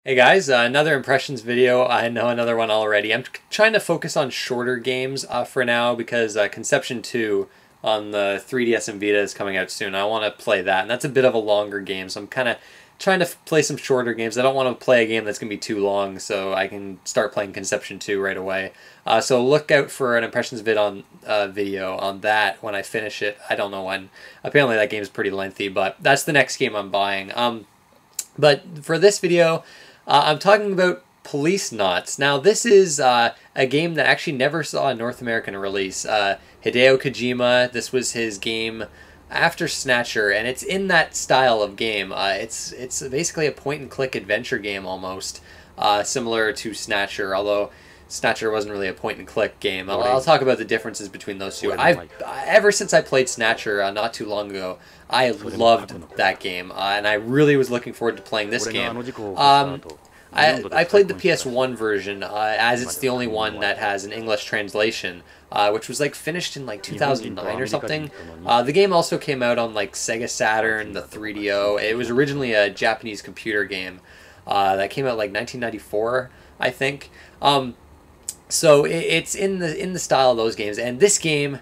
Hey guys, another impressions video. I know another one already. I'm trying to focus on shorter games for now because Conception 2 on the 3DS and Vita is coming out soon. I want to play that, and that's a bit of a longer game, so I'm kind of trying to play some shorter games. I don't want to play a game that's going to be too long, so I can start playing Conception 2 right away. So look out for an impressions video on that when I finish it. I don't know when. Apparently that game's pretty lengthy, but that's the next game I'm buying. But for this video, I'm talking about Policenauts. Now, this is a game that actually never saw a North American release. Hideo Kojima, this was his game after Snatcher, and it's in that style of game. It's basically a point-and-click adventure game almost, similar to Snatcher, although Snatcher wasn't really a point-and-click game. I'll talk about the differences between those two. Ever since I played Snatcher not too long ago, I loved that game, and I really was looking forward to playing this game. I played the PS1 version, as it's the only one that has an English translation, which was like finished in like 2009 or something. The game also came out on like Sega Saturn, the 3DO. It was originally a Japanese computer game that came out like 1994, I think. So it's in the style of those games, and this game,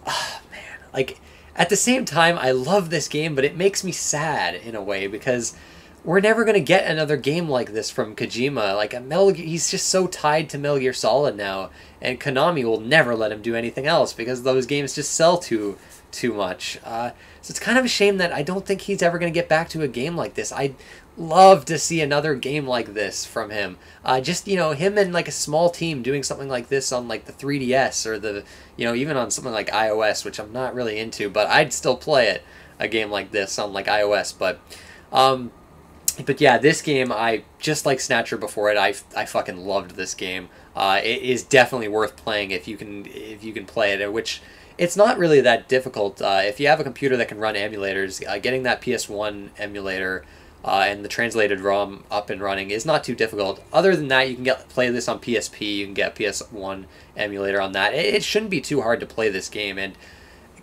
oh man, like at the same time I love this game, but it makes me sad in a way because we're never going to get another game like this from Kojima. Like he's just so tied to Metal Gear Solid now, and Konami will never let him do anything else because those games just sell too much. So it's kind of a shame that I don't think he's ever going to get back to a game like this. I'd love to see another game like this from him. Just, you know, him and like a small team doing something like this on like the 3DS or the, you know, even on something like iOS, which I'm not really into, but I'd still play it, a game like this on like iOS. But yeah, this game, just like Snatcher before it, I fucking loved this game. It is definitely worth playing if you can play it, which it's not really that difficult. If you have a computer that can run emulators, getting that PS1 emulator and the translated ROM up and running is not too difficult. Other than that, you can play this on PSP, you can get PS1 emulator on that. It shouldn't be too hard to play this game, and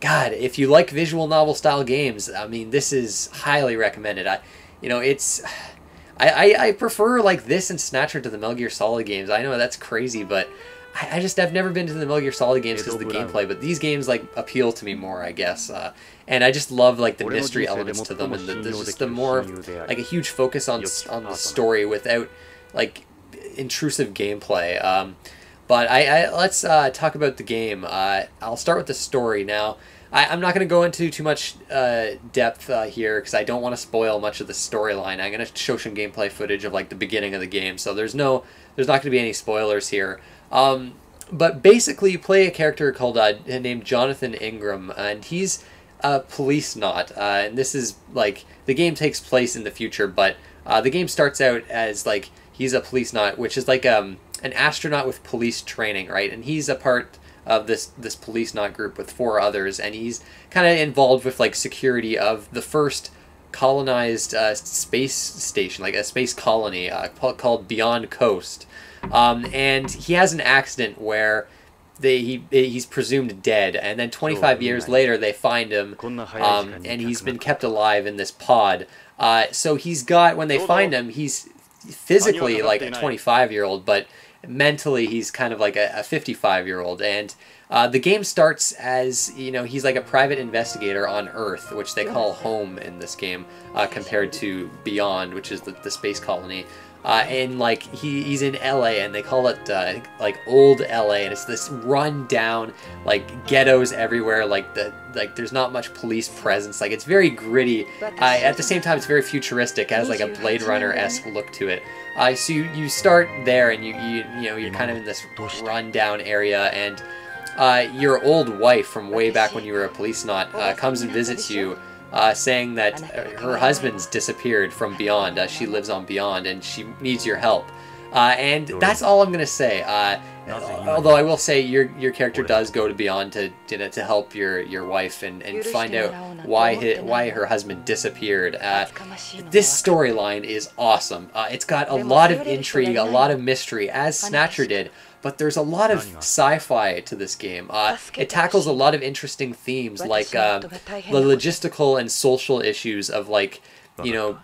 God, if you like visual novel style games, I mean, this is highly recommended. You know, I prefer like this and Snatcher to the Metal Gear Solid games. I know that's crazy, but I've never been to the Metal Gear Solid games because of the gameplay, but these games like appeal to me more, I guess. And I just love like the mystery elements to them, and there's just the more like a huge focus on the story without like intrusive gameplay. But let's talk about the game. I'll start with the story now. I'm not going to go into too much depth here because I don't want to spoil much of the storyline. I'm going to show some gameplay footage of like the beginning of the game, so there's not going to be any spoilers here. But basically, you play a character called named Jonathan Ingram, and he's a policenaut. And this is like the game takes place in the future, but the game starts out as like he's a policenaut, which is like an astronaut with police training, right? And he's a part of this policenaut group with 4 others, and he's kind of involved with like security of the first colonized space station, like a space colony called Beyond Coast. And he has an accident where he's presumed dead, and then 25 years later they find him, and he's been kept alive in this pod. So he's got, when they find him, he's physically like a 25-year-old, but mentally he's kind of like a 55-year-old. And the game starts as, you know, he's like a private investigator on Earth, which they call home in this game, compared to Beyond, which is the space colony. And like he's in LA, and they call it like old LA, and it's this run down like ghettos everywhere, like there's not much police presence, like it's very gritty. At the same time it's very futuristic, it has like a Blade Runner-esque look to it. So you start there, and you know you're kind of in this run down area, and your old wife from way back when you were a policenaut comes and visits you, saying that her husband's disappeared from Beyond. She lives on Beyond, and she needs your help. And that's all I'm going to say. Although I will say your character does go to Beyond to help your wife and find out why her husband disappeared. This storyline is awesome. It's got a lot of intrigue, a lot of mystery, as Snatcher did. But there's a lot of sci-fi to this game. It tackles a lot of interesting themes, like the logistical and social issues of, like, you know,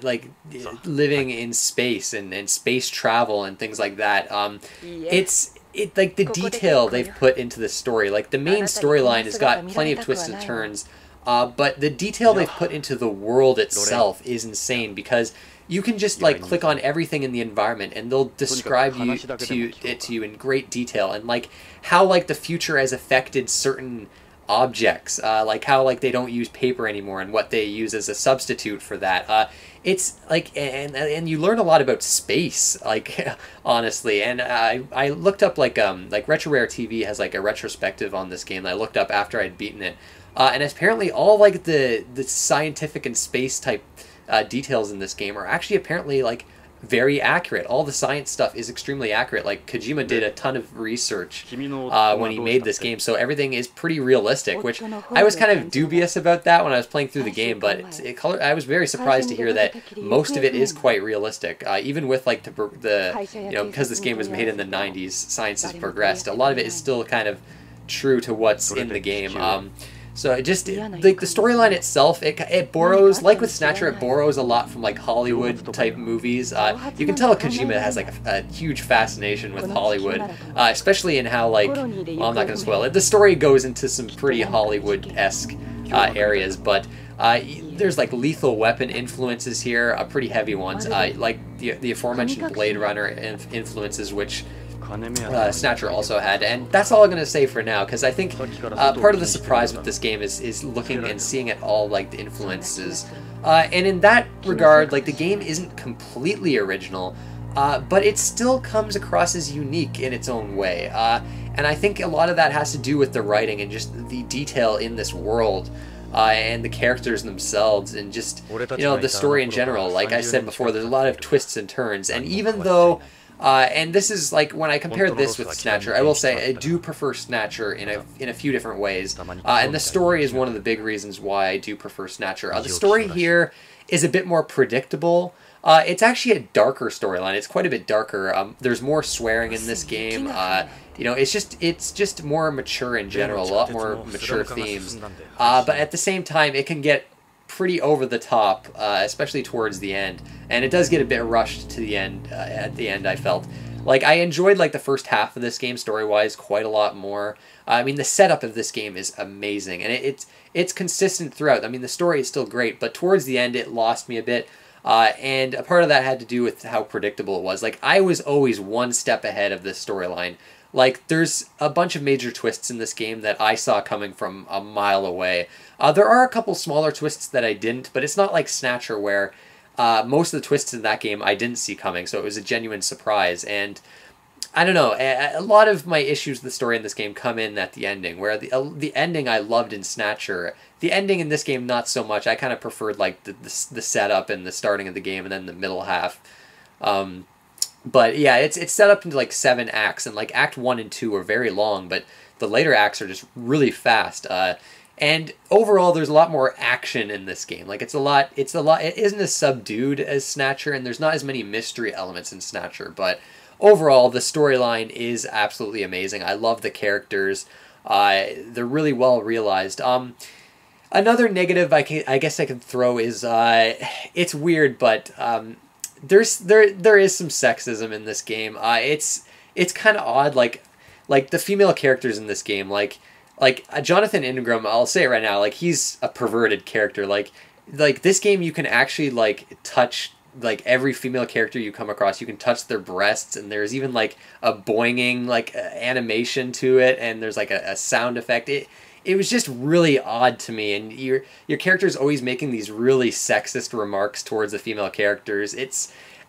like living in space and space travel and things like that. Like the detail they've put into the story, like the main storyline has got plenty of twists and turns, but the detail they've put into the world itself is insane, because you can just like click on everything in the environment and they'll describe it to you in great detail, and like how like the future has affected certain objects, like how like they don't use paper anymore and what they use as a substitute for that. It's like, and you learn a lot about space, like honestly. And I looked up like RetroRare TV has like a retrospective on this game that I looked up after I'd beaten it, and apparently all like the scientific and space type details in this game are actually apparently like very accurate. All the science stuff is extremely accurate. Like Kojima did a ton of research when he made this game, so everything is pretty realistic, which I was kind of dubious about that when I was playing through the game, but I was very surprised to hear that most of it is quite realistic. Even with like the you know, because this game was made in the 90s, science has progressed. A lot of it is still kind of true to what's in the game. So it just, like the storyline itself, it borrows, like with Snatcher, it borrows a lot from like Hollywood type movies. You can tell Kojima has like a huge fascination with Hollywood, especially in how like, well, I'm not going to spoil it. The story goes into some pretty Hollywood-esque areas, but there's like Lethal Weapon influences here, pretty heavy ones, like the aforementioned Blade Runner influences, which Snatcher also had. And that's all I'm going to say for now, because I think part of the surprise with this game is looking and seeing at all like the influences. And in that regard, like the game isn't completely original, but it still comes across as unique in its own way. And I think a lot of that has to do with the writing and just the detail in this world. And the characters themselves, and just, you know, the story in general. Like I said before, there's a lot of twists and turns, and even though and this is like, when I compare this with Snatcher, I will say I do prefer Snatcher in a few different ways, and the story is one of the big reasons why I do prefer Snatcher. The story here is a bit more predictable. It's actually a darker storyline. It's quite a bit darker. There's more swearing in this game. You know, it's just more mature in general, a lot more mature themes. But at the same time, it can get pretty over the top, especially towards the end, and it does get a bit rushed to the end. At the end, I felt like I enjoyed like the first half of this game story-wise quite a lot more. I mean, the setup of this game is amazing, and it's consistent throughout. I mean, the story is still great, but towards the end, it lost me a bit. And a part of that had to do with how predictable it was. Like, I was always one step ahead of this storyline. Like, there's a bunch of major twists in this game that I saw coming from a mile away. There are a couple smaller twists that I didn't, but it's not like Snatcher, where most of the twists in that game I didn't see coming, so it was a genuine surprise. And I don't know, a lot of my issues with the story in this game come in at the ending, where the ending I loved in Snatcher. The ending in this game, not so much. I kind of preferred like the setup and the starting of the game and then the middle half. But yeah, it's set up into like 7 acts, and like Act 1 and 2 are very long, but the later acts are just really fast. And overall, there's a lot more action in this game. Like it isn't as subdued as Snatcher, and there's not as many mystery elements in Snatcher, but overall, the storyline is absolutely amazing. I love the characters. They're really well realized. Another negative I guess I can throw is it's weird, but there is some sexism in this game. It's kind of odd, like the female characters in this game, like Jonathan Ingram. I'll say it right now, like he's a perverted character. Like this game, you can actually like touch like every female character you come across. You can touch their breasts, and there's even like a boinging like animation to it, and there's like a sound effect. It was just really odd to me, and your character's always making these really sexist remarks towards the female characters.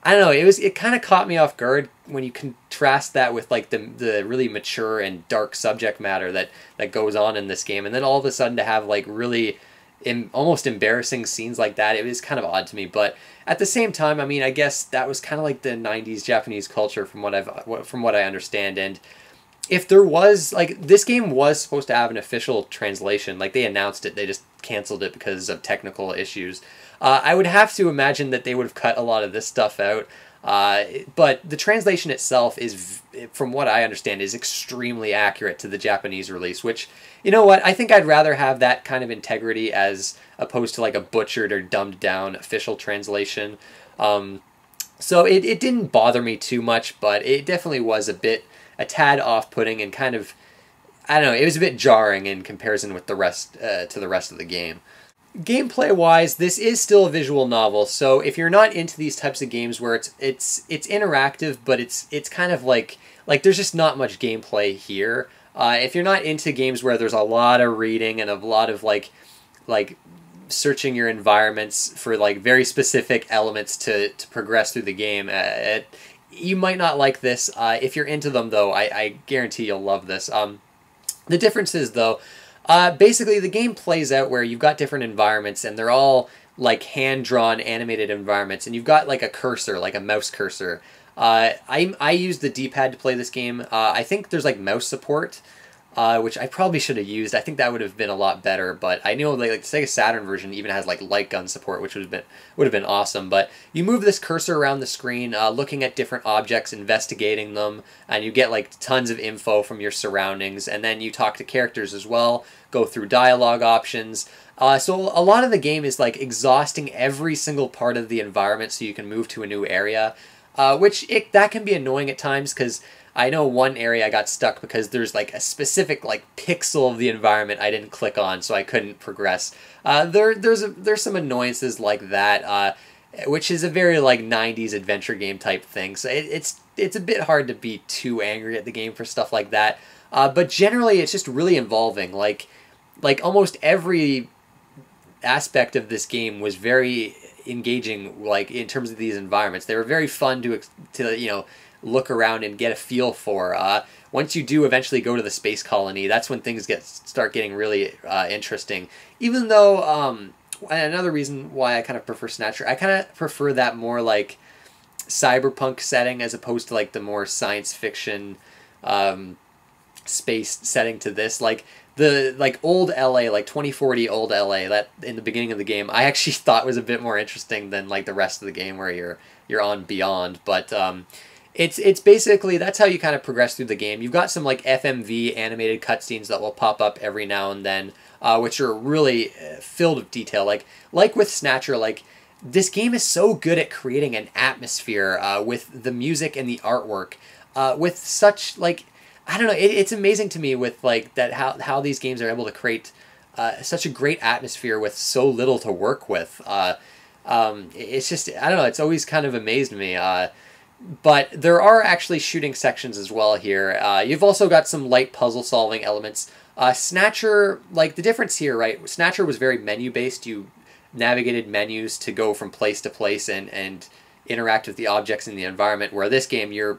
I don't know, it kind of caught me off guard when you contrast that with like the really mature and dark subject matter that goes on in this game, and then all of a sudden to have like really almost embarrassing scenes like that. It was kind of odd to me, but at the same time, I mean, I guess that was kind of like the 90s Japanese culture from what I understand. And if there was, like, this game was supposed to have an official translation. Like, they announced it, they just canceled it because of technical issues. I would have to imagine that they would have cut a lot of this stuff out. But the translation itself is, from what I understand, is extremely accurate to the Japanese release, which, you know what, I think I'd rather have that kind of integrity as opposed to like a butchered or dumbed down official translation. So it didn't bother me too much, but it definitely was a tad off-putting and kind of, I don't know, it was a bit jarring in comparison with the rest to the rest of the game. Gameplay-wise, this is still a visual novel, so if you're not into these types of games where it's interactive, but it's kind of like there's just not much gameplay here. If you're not into games where there's a lot of reading and a lot of like searching your environments for like very specific elements to progress through the game, you might not like this. If you're into them, though, I guarantee you'll love this. The difference is, though, basically the game plays out where you've got different environments and they're all like hand-drawn animated environments, and you've got like a cursor, like a mouse cursor. I used the D-pad to play this game. I think there's like mouse support, which I probably should have used. I think that would have been a lot better, but I know like the Sega Saturn version even has like light gun support, which would have been awesome. But you move this cursor around the screen, looking at different objects, investigating them, and you get like tons of info from your surroundings, and then you talk to characters as well, go through dialogue options. So a lot of the game is like exhausting every single part of the environment so you can move to a new area, that can be annoying at times, because I know one area I got stuck because there's like a specific like pixel of the environment I didn't click on, so I couldn't progress. There's some annoyances like that, which is a very like 90s adventure game type thing. So it's a bit hard to be too angry at the game for stuff like that. But generally, it's just really involving. Like almost every aspect of this game was very engaging. Like in terms of these environments, they were very fun to look around and get a feel for. Once you do eventually go to the space colony, that's when things start getting really interesting. Even though, another reason why I kind of prefer Snatcher, I kind of prefer that more like cyberpunk setting as opposed to like the more science fiction space setting to this. Like the old LA, like 2040 old LA, that in the beginning of the game, I actually thought was a bit more interesting than like the rest of the game where you're on Beyond. But it's basically, that's how you kind of progress through the game. You've got some like FMV animated cutscenes that will pop up every now and then, which are really filled with detail. Like with Snatcher, like this game is so good at creating an atmosphere with the music and the artwork, with such like, I don't know, it's amazing to me with like that how these games are able to create such a great atmosphere with so little to work with. It's just, I don't know, it's always kind of amazed me. But there are actually shooting sections as well here. You've also got some light puzzle solving elements. Snatcher, like the difference here, right? Snatcher was very menu based. You navigated menus to go from place to place and interact with the objects in the environment. Where this game, you're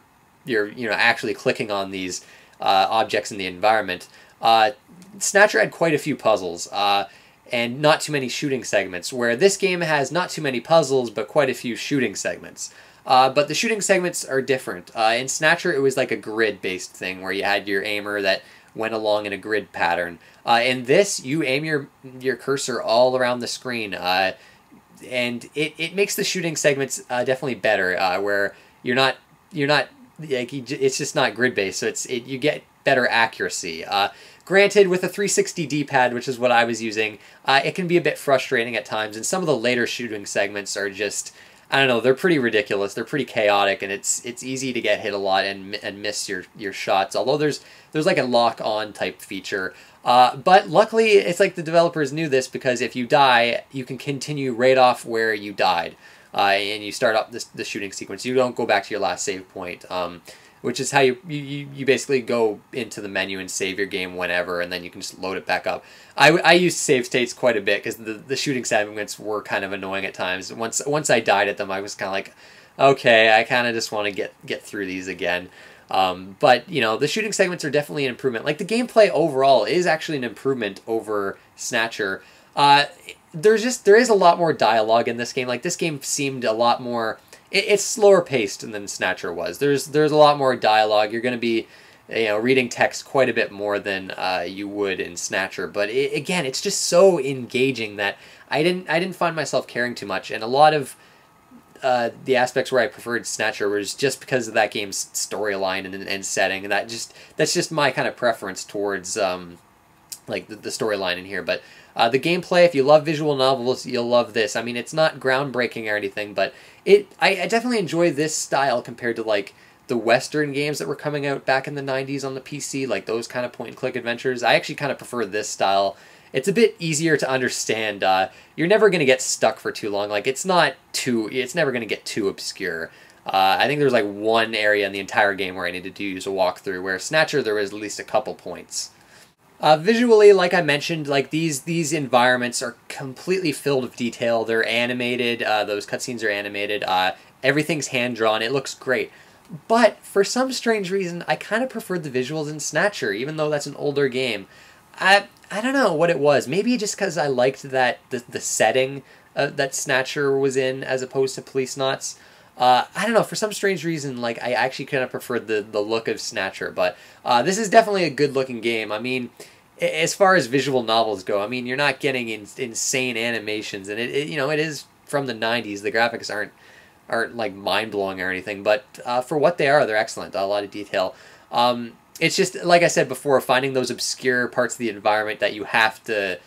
actually clicking on these objects in the environment. Snatcher had quite a few puzzles. And not too many shooting segments, where this game has not too many puzzles, but quite a few shooting segments. But the shooting segments are different. In Snatcher, it was like a grid-based thing, where you had your aimer that went along in a grid pattern. In this, you aim your cursor all around the screen, and it makes the shooting segments definitely better, where you're not like, it's just not grid-based, so you get better accuracy. Granted, with a 360 D-pad, which is what I was using, it can be a bit frustrating at times, and some of the later shooting segments are just, I don't know, they're pretty ridiculous, they're pretty chaotic, and it's easy to get hit a lot and miss your shots, although there's like a lock-on type feature. But luckily, it's like the developers knew this, because if you die, you can continue right off where you died, and you start up the shooting sequence. You don't go back to your last save point, which is how you basically go into the menu and save your game whenever, and then you can just load it back up. I used save states quite a bit because the shooting segments were kind of annoying at times. Once I died at them, I was kind of like, okay, I kind of just want to get through these again. But the shooting segments are definitely an improvement. Like the gameplay overall is actually an improvement over Snatcher. There is a lot more dialogue in this game. Like this game seemed a lot more. It's slower paced than Snatcher was. There's a lot more dialogue. You're going to be, reading text quite a bit more than you would in Snatcher. But again, it's just so engaging that I didn't find myself caring too much. And a lot of the aspects where I preferred Snatcher was just because of that game's storyline and setting, and that's just my kind of preference towards like the storyline in here. But the gameplay, if you love visual novels, you'll love this. I mean, it's not groundbreaking or anything, but I definitely enjoy this style compared to like the Western games that were coming out back in the 90s on the PC, like those kind of point-and-click adventures. I actually kind of prefer this style. It's a bit easier to understand. You're never going to get stuck for too long. Like, it's never going to get too obscure. I think there's like one area in the entire game where I needed to use a walkthrough, where Snatcher there was at least a couple points. Visually, like I mentioned, like these environments are completely filled with detail. They're animated. Those cutscenes are animated. Everything's hand-drawn. It looks great. But for some strange reason, I kind of preferred the visuals in Snatcher, even though that's an older game. I don't know what it was. Maybe just because I liked that the setting that Snatcher was in as opposed to Policenauts. I don't know, for some strange reason, like, I actually kind of preferred the look of Snatcher, but this is definitely a good-looking game. I mean, as far as visual novels go, I mean, you're not getting insane animations, and it is from the 90s. The graphics aren't like mind-blowing or anything, but for what they are, they're excellent. A lot of detail. It's just, like I said before, finding those obscure parts of the environment that you have to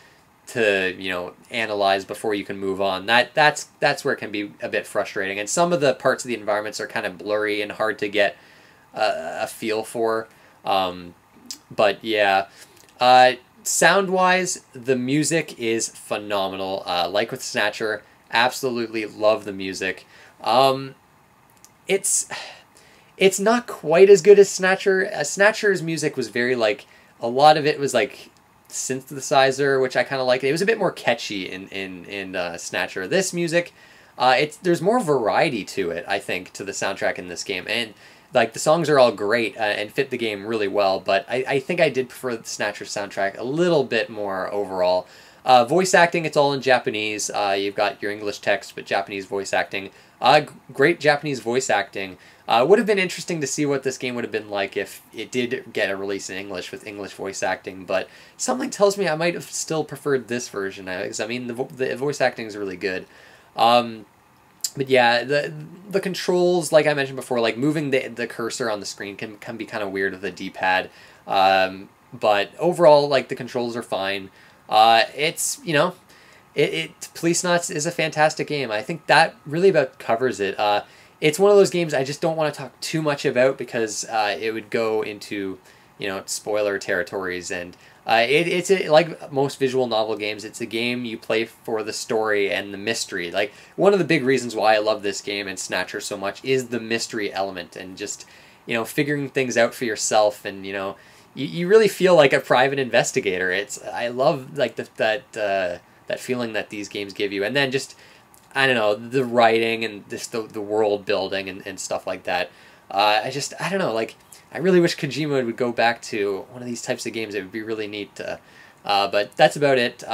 analyze before you can move on. That's where it can be a bit frustrating. And some of the parts of the environments are kind of blurry and hard to get a feel for. But yeah, sound-wise, the music is phenomenal. Like with Snatcher, absolutely love the music. It's not quite as good as Snatcher. Snatcher's music was very, like, a lot of it was like synthesizer, which I kind of liked. It was a bit more catchy in Snatcher. This music, there's more variety to it, I think, to the soundtrack in this game, and like the songs are all great and fit the game really well. But I think I did prefer the Snatcher soundtrack a little bit more overall. Voice acting, it's all in Japanese. You've got your English text, but Japanese voice acting. Great Japanese voice acting. Would have been interesting to see what this game would have been like if it did get a release in English with English voice acting, but something tells me I might have still preferred this version, because I mean the voice acting is really good. But yeah, the controls, like I mentioned before, like moving the cursor on the screen can be kind of weird with the D-pad, but overall, like, the controls are fine. It's, Policenauts is a fantastic game. I think that really about covers it. It's one of those games I just don't want to talk too much about because it would go into, spoiler territories. And it's like most visual novel games, it's a game you play for the story and the mystery. Like, one of the big reasons why I love this game and Snatcher so much is the mystery element and just, figuring things out for yourself. And, you really feel like a private investigator. I love, like, that feeling that these games give you. And then just, I don't know, the writing and just the world building and stuff like that. I don't know, like, I really wish Kojima would go back to one of these types of games. It would be really neat to, but that's about it.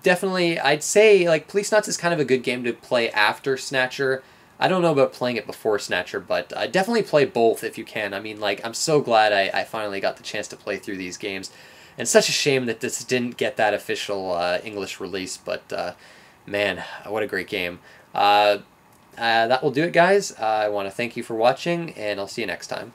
Definitely, I'd say, like, Policenauts is kind of a good game to play after Snatcher. I don't know about playing it before Snatcher, but definitely play both if you can. I mean, like, I'm so glad I finally got the chance to play through these games. And such a shame that this didn't get that official English release, but man, what a great game. That will do it, guys. I want to thank you for watching, and I'll see you next time.